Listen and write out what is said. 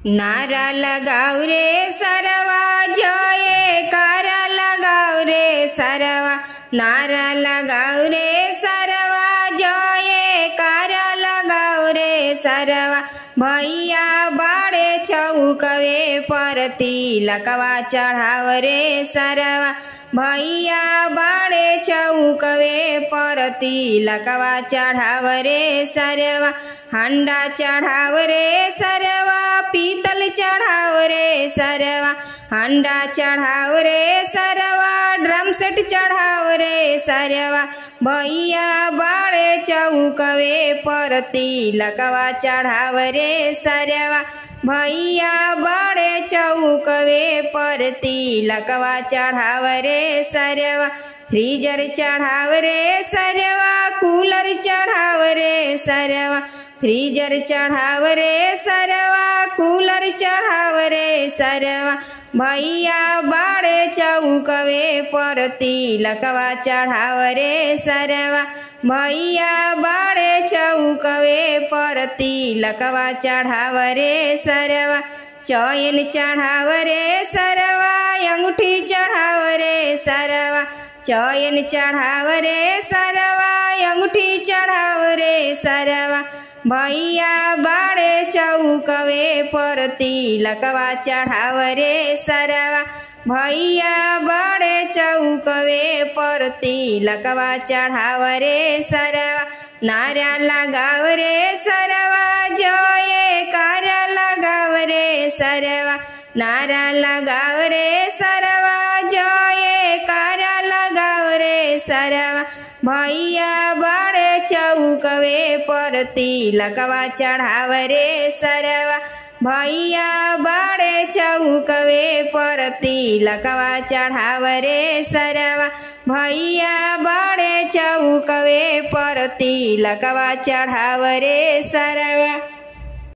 नारा लगाव रे सरवा जयकार लगाव रे सरवा नारा लगाव रे सरवा जयकार लगाव रे सरवा भैया बाड़े चौकवे परती लकवा चढ़ाव रे सरवा भैया बाड़े चौकवे परती लकवा चढ़ाव रे सरवा हंडा चढ़ाव रे सरवा पीतल चढ़ाव रे सरवा हंडा चढ़ाव रे सरवा ड्रम सेट चढ़ाव रे सरवा भैया बाड़े चौकवे परती लकवा चढ़ाव रे सरवा भैया बाड़े चौकवे परती लकवा चढ़ाव रे सरवा फ्रीजर चढ़ाव रे सरवा कूलर चढ़ाव रे सरवा फ्रीजर चढ़ाव रे सरवा कूलर चढ़ाव रे सरवा भैया बाड़े चौकवे परती लकवा चढ़ाव रे सरवा भैया बाड़े चौकवे परती लकवा चढ़ाव रे सरवा चैन चढ़ाव रे सरवा अंगूठी चढ़ाव रे सरवा चैन चढ़ाव रे सरवा अंगूठी चढ़ाव रे सरवा भैया बाड़े चौकवे परती लकवा चढ़ाव रे सरवा भैया बाड़े चौकवे परती लकवा चढ़ाव रे सरवा नारा लगाव रे सरवा जयकार लगाव रे सरवा नारा लगाव रे सरवा जयकार लगाव रे सरवा भैया बाड़े चौकवे परती लकवा चढ़ाव रे सरवा भैया बाड़े चौकवे परती लकवा चढ़ाव रे सरवा भैया बाड़े चौकवे परती लकवा चढ़ाव रे सरवा।